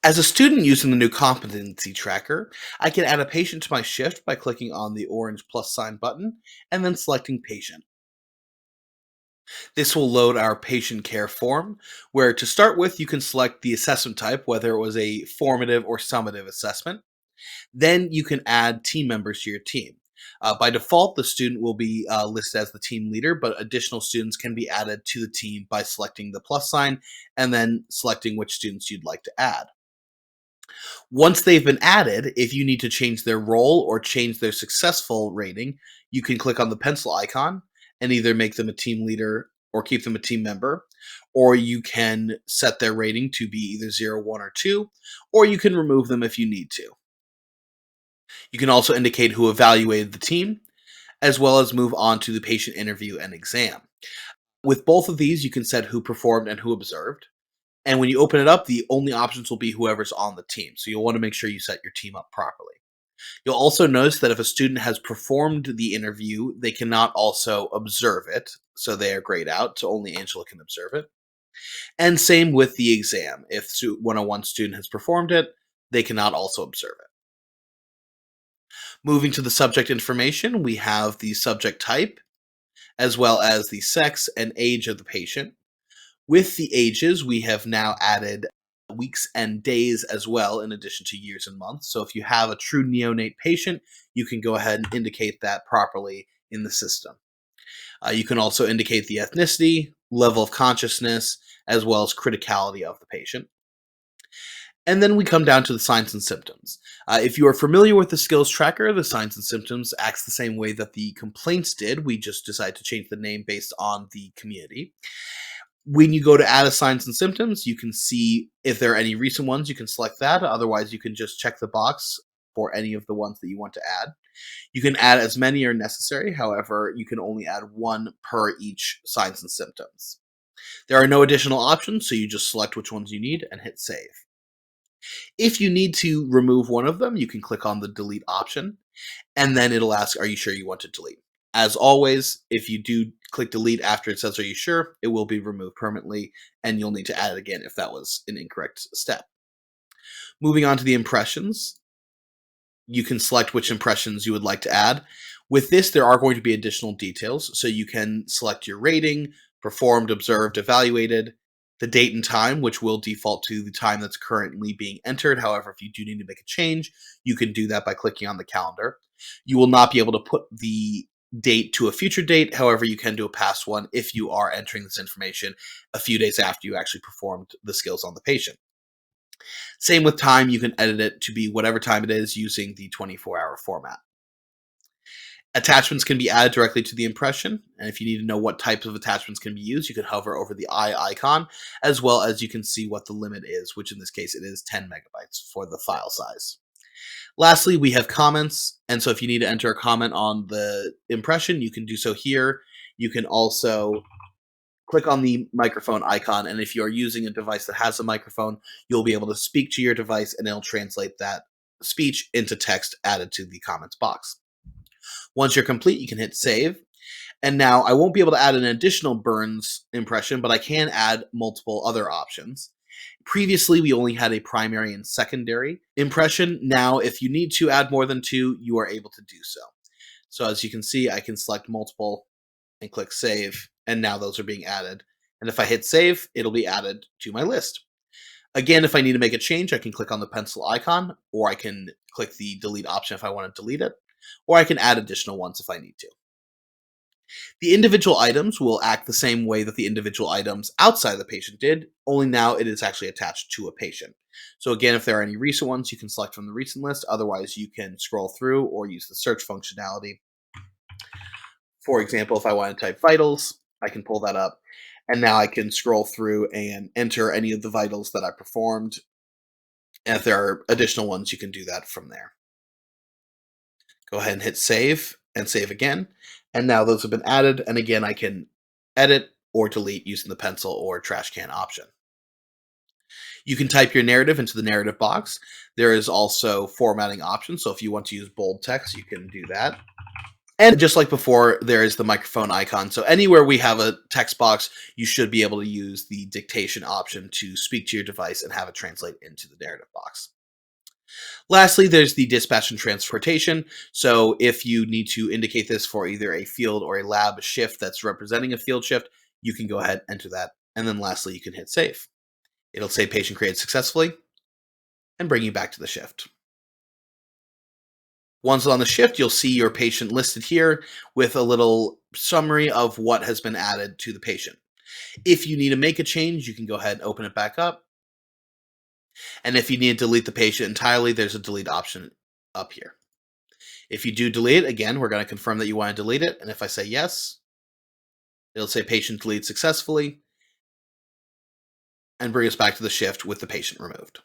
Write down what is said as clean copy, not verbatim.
As a student using the new competency tracker, I can add a patient to my shift by clicking on the orange plus sign button and then selecting patient. This will load our patient care form, where to start with, you can select the assessment type, whether it was a formative or summative assessment. Then you can add team members to your team. By default, the student will be listed as the team leader, but additional students can be added to the team by selecting the plus sign and then selecting which students you'd like to add. Once they've been added, if you need to change their role or change their successful rating, you can click on the pencil icon and either make them a team leader or keep them a team member, or you can set their rating to be either 0, 1, or 2, or you can remove them if you need to. You can also indicate who evaluated the team, as well as move on to the patient interview and exam. With both of these, you can set who performed and who observed. And when you open it up, the only options will be whoever's on the team. So you'll want to make sure you set your team up properly. You'll also notice that if a student has performed the interview, they cannot also observe it. So they are grayed out. So only Angela can observe it. And same with the exam. If 101 student has performed it, they cannot also observe it. Moving to the subject information, we have the subject type, as well as the sex and age of the patient. With the ages, we have now added weeks and days as well, in addition to years and months. So if you have a true neonate patient, you can go ahead and indicate that properly in the system. You can also indicate the ethnicity, level of consciousness, as well as criticality of the patient. And then we come down to the signs and symptoms. If you are familiar with the skills tracker, the signs and symptoms acts the same way that the complaints did. We just decided to change the name based on the community. When you go to add a signs and symptoms, you can see if there are any recent ones, you can select that. Otherwise, you can just check the box for any of the ones that you want to add. You can add as many as necessary. However, you can only add one per each signs and symptoms. There are no additional options, so you just select which ones you need and hit save. If you need to remove one of them, you can click on the delete option, and then it'll ask, are you sure you want to delete? As always, if you do click delete after it says, are you sure, it will be removed permanently, and you'll need to add it again if that was an incorrect step. Moving on to the impressions, you can select which impressions you would like to add. With this, there are going to be additional details, so you can select your rating, performed, observed, evaluated, the date and time, which will default to the time that's currently being entered. However, if you do need to make a change, you can do that by clicking on the calendar. You will not be able to put the date to a future date. However, you can do a past one if you are entering this information a few days after you actually performed the skills on the patient. Same with time, you can edit it to be whatever time it is using the 24-hour format. Attachments can be added directly to the impression, and if you need to know what types of attachments can be used, you can hover over the eye icon, as well as you can see what the limit is, which in this case it is 10 megabytes for the file size. Lastly, we have comments, and so if you need to enter a comment on the impression, you can do so here. You can also click on the microphone icon, and if you are using a device that has a microphone, you'll be able to speak to your device, and it'll translate that speech into text added to the comments box. Once you're complete, you can hit save. And now I won't be able to add an additional Burns impression, but I can add multiple other options. Previously, we only had a primary and secondary impression. Now, if you need to add more than two, you are able to do so. So as you can see, I can select multiple and click save, and now those are being added. And if I hit save, it'll be added to my list. Again, if I need to make a change, I can click on the pencil icon, or I can click the delete option if I want to delete it, or I can add additional ones if I need to. The individual items will act the same way that the individual items outside of the patient did, only now it is actually attached to a patient. So again, if there are any recent ones, you can select from the recent list. Otherwise, you can scroll through or use the search functionality. For example, if I want to type vitals, I can pull that up. And now I can scroll through and enter any of the vitals that I performed. And if there are additional ones, you can do that from there. Go ahead and hit save and save again. And now those have been added. And again, I can edit or delete using the pencil or trash can option. You can type your narrative into the narrative box. There is also formatting options. So if you want to use bold text, you can do that. And just like before, there is the microphone icon. So anywhere we have a text box, you should be able to use the dictation option to speak to your device and have it translate into the narrative box. Lastly, there's the dispatch and transportation. So if you need to indicate this for either a field or a lab shift that's representing a field shift, you can go ahead and enter that. And then lastly, you can hit save. It'll say patient created successfully and bring you back to the shift. Once on the shift, you'll see your patient listed here with a little summary of what has been added to the patient. If you need to make a change, you can go ahead and open it back up. And if you need to delete the patient entirely, there's a delete option up here. If you do delete it, again, we're going to confirm that you want to delete it. And if I say yes, it'll say patient deleted successfully and bring us back to the shift with the patient removed.